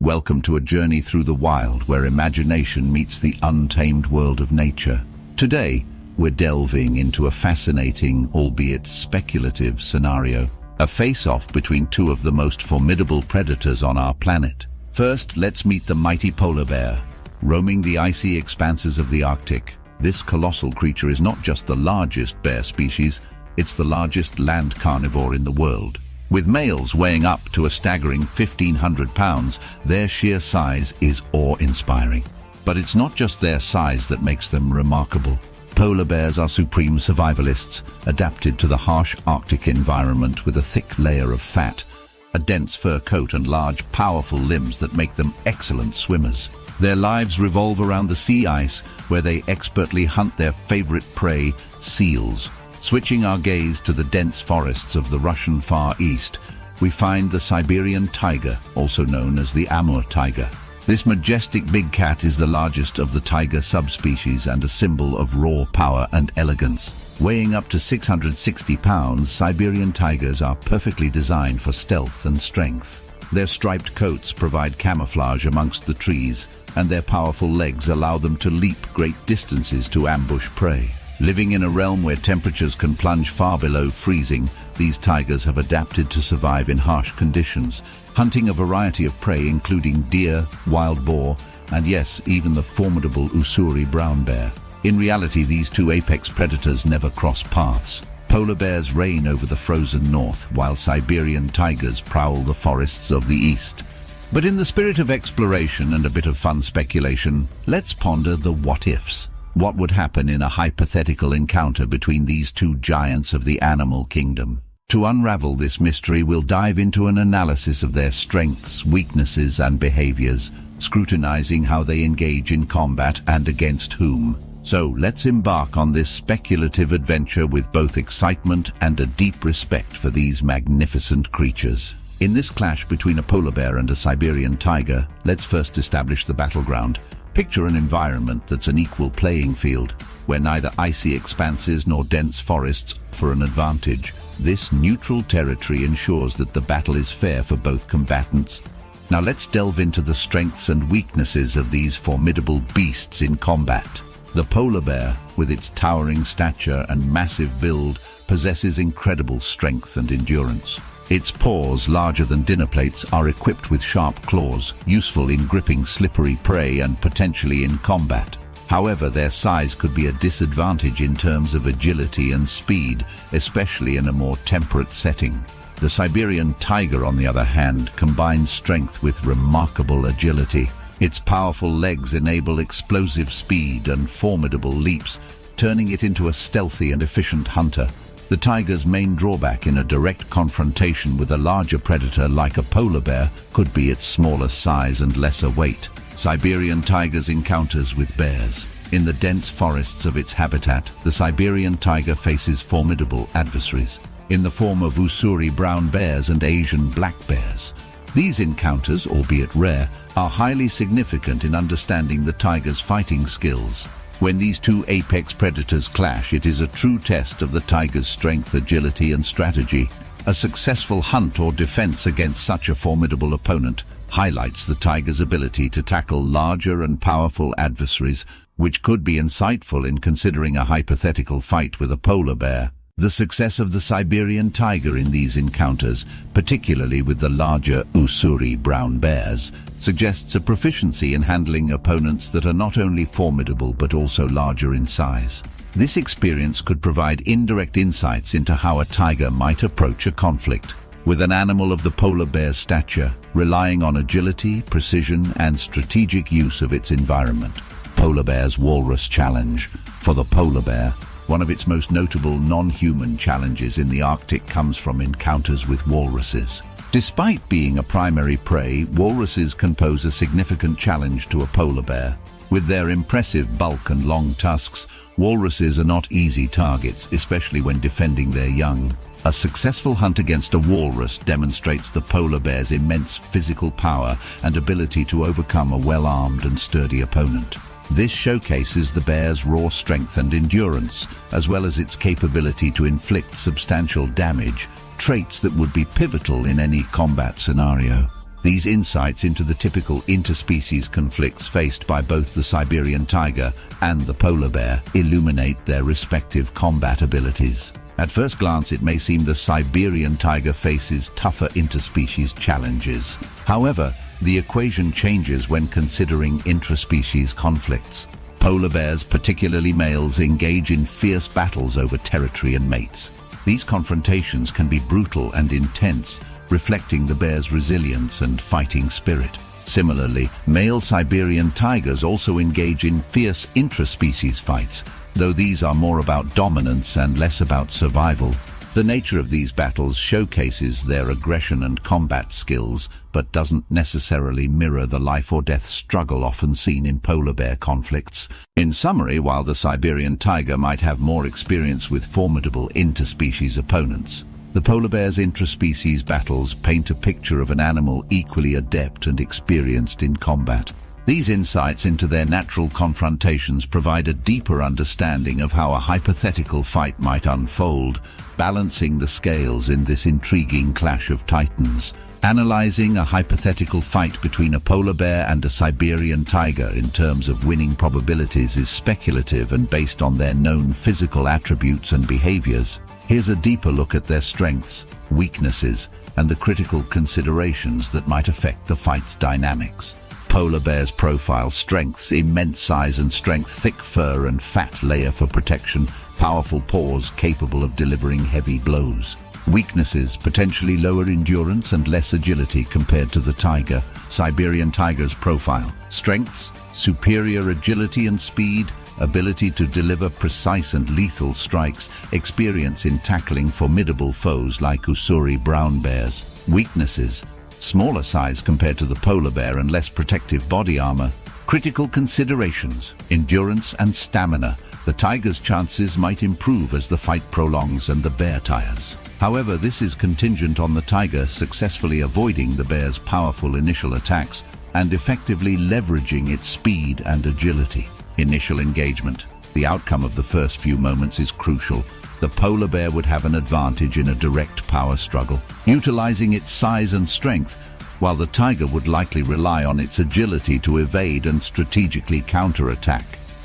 Welcome to a journey through the wild where imagination meets the untamed world of nature. Today, we're delving into a fascinating, albeit speculative, scenario. A face-off between two of the most formidable predators on our planet. First, let's meet the mighty polar bear. Roaming the icy expanses of the Arctic, this colossal creature is not just the largest bear species, it's the largest land carnivore in the world. With males weighing up to a staggering 1,500 pounds, their sheer size is awe-inspiring. But it's not just their size that makes them remarkable. Polar bears are supreme survivalists, adapted to the harsh Arctic environment with a thick layer of fat, a dense fur coat and large, powerful limbs that make them excellent swimmers. Their lives revolve around the sea ice, where they expertly hunt their favorite prey, seals. Switching our gaze to the dense forests of the Russian Far East, we find the Siberian tiger, also known as the Amur tiger. This majestic big cat is the largest of the tiger subspecies and a symbol of raw power and elegance. Weighing up to 660 pounds, Siberian tigers are perfectly designed for stealth and strength. Their striped coats provide camouflage amongst the trees, and their powerful legs allow them to leap great distances to ambush prey. Living in a realm where temperatures can plunge far below freezing, these tigers have adapted to survive in harsh conditions, hunting a variety of prey including deer, wild boar, and yes, even the formidable Ussuri brown bear. In reality, these two apex predators never cross paths. Polar bears reign over the frozen north, while Siberian tigers prowl the forests of the east. But in the spirit of exploration and a bit of fun speculation, let's ponder the what-ifs. What would happen in a hypothetical encounter between these two giants of the animal kingdom? To unravel this mystery, we'll dive into an analysis of their strengths, weaknesses, and behaviors, scrutinizing how they engage in combat and against whom. So let's embark on this speculative adventure with both excitement and a deep respect for these magnificent creatures. In this clash between a polar bear and a Siberian tiger, let's first establish the battleground. Picture an environment that's an equal playing field, where neither icy expanses nor dense forests offer an advantage. This neutral territory ensures that the battle is fair for both combatants. Now let's delve into the strengths and weaknesses of these formidable beasts in combat. The polar bear, with its towering stature and massive build, possesses incredible strength and endurance. Its paws, larger than dinner plates, are equipped with sharp claws, useful in gripping slippery prey and potentially in combat. However, their size could be a disadvantage in terms of agility and speed, especially in a more temperate setting. The Siberian tiger, on the other hand, combines strength with remarkable agility. Its powerful legs enable explosive speed and formidable leaps, turning it into a stealthy and efficient hunter. The tiger's main drawback in a direct confrontation with a larger predator like a polar bear could be its smaller size and lesser weight. Siberian tiger's encounters with bears. In the dense forests of its habitat, the Siberian tiger faces formidable adversaries, in the form of Ussuri brown bears and Asian black bears. These encounters, albeit rare, are highly significant in understanding the tiger's fighting skills. When these two apex predators clash, it is a true test of the tiger's strength, agility, and strategy. A successful hunt or defense against such a formidable opponent highlights the tiger's ability to tackle larger and powerful adversaries, which could be insightful in considering a hypothetical fight with a polar bear. The success of the Siberian tiger in these encounters, particularly with the larger Ussuri brown bears, suggests a proficiency in handling opponents that are not only formidable but also larger in size. This experience could provide indirect insights into how a tiger might approach a conflict, with an animal of the polar bear's stature, relying on agility, precision, and strategic use of its environment. Polar bear's walrus challenge. For the polar bear, one of its most notable non-human challenges in the Arctic comes from encounters with walruses. Despite being a primary prey, walruses can pose a significant challenge to a polar bear. With their impressive bulk and long tusks, walruses are not easy targets, especially when defending their young. A successful hunt against a walrus demonstrates the polar bear's immense physical power and ability to overcome a well-armed and sturdy opponent. This showcases the bear's raw strength and endurance, as well as its capability to inflict substantial damage, traits that would be pivotal in any combat scenario. These insights into the typical interspecies conflicts faced by both the Siberian tiger and the polar bear illuminate their respective combat abilities. At first glance, it may seem the Siberian tiger faces tougher interspecies challenges. However, the equation changes when considering intraspecies conflicts. Polar bears, particularly males, engage in fierce battles over territory and mates. These confrontations can be brutal and intense, reflecting the bear's resilience and fighting spirit. Similarly, male Siberian tigers also engage in fierce intraspecies fights, though these are more about dominance and less about survival. The nature of these battles showcases their aggression and combat skills, but doesn't necessarily mirror the life-or-death struggle often seen in polar bear conflicts. In summary, while the Siberian tiger might have more experience with formidable interspecies opponents, the polar bear's intraspecies battles paint a picture of an animal equally adept and experienced in combat. These insights into their natural confrontations provide a deeper understanding of how a hypothetical fight might unfold, balancing the scales in this intriguing clash of titans. Analyzing a hypothetical fight between a polar bear and a Siberian tiger in terms of winning probabilities is speculative and based on their known physical attributes and behaviors. Here's a deeper look at their strengths, weaknesses, and the critical considerations that might affect the fight's dynamics. Polar bear's profile: strengths: immense size and strength, thick fur and fat layer for protection, powerful paws capable of delivering heavy blows. Weaknesses: potentially lower endurance and less agility compared to the tiger. Siberian tiger's profile: strengths: superior agility and speed, ability to deliver precise and lethal strikes, experience in tackling formidable foes like Ussuri brown bears. Weaknesses: smaller size compared to the polar bear and less protective body armor. Critical considerations: endurance and stamina. The tiger's chances might improve as the fight prolongs and the bear tires. However, this is contingent on the tiger successfully avoiding the bear's powerful initial attacks and effectively leveraging its speed and agility. Initial engagement: the outcome of the first few moments is crucial. The polar bear would have an advantage in a direct power struggle, utilizing its size and strength, while the tiger would likely rely on its agility to evade and strategically counterattack.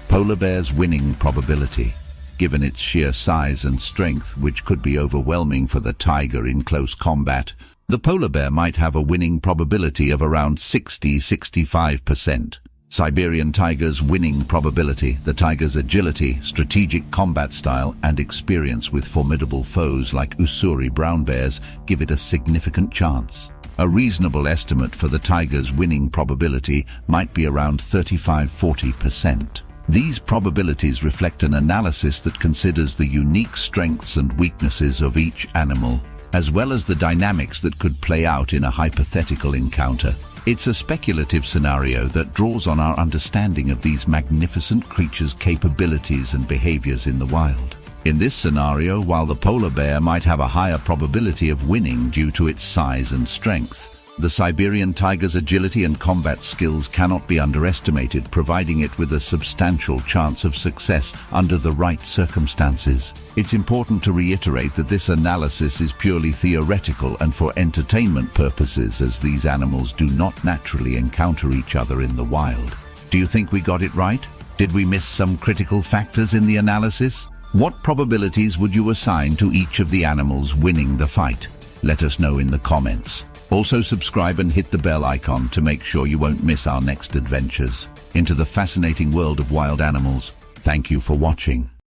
Polar bear's winning probability: given its sheer size and strength, which could be overwhelming for the tiger in close combat, the polar bear might have a winning probability of around 60–65%. Siberian tiger's winning probability: the tiger's agility, strategic combat style, and experience with formidable foes like Ussuri brown bears give it a significant chance. A reasonable estimate for the tiger's winning probability might be around 35–40%. These probabilities reflect an analysis that considers the unique strengths and weaknesses of each animal, as well as the dynamics that could play out in a hypothetical encounter. It's a speculative scenario that draws on our understanding of these magnificent creatures' capabilities and behaviors in the wild. In this scenario, while the polar bear might have a higher probability of winning due to its size and strength, the Siberian tiger's agility and combat skills cannot be underestimated, providing it with a substantial chance of success under the right circumstances. It's important to reiterate that this analysis is purely theoretical and for entertainment purposes, as these animals do not naturally encounter each other in the wild. Do you think we got it right? Did we miss some critical factors in the analysis? What probabilities would you assign to each of the animals winning the fight? Let us know in the comments. Also, subscribe and hit the bell icon to make sure you won't miss our next adventures into the fascinating world of wild animals. Thank you for watching.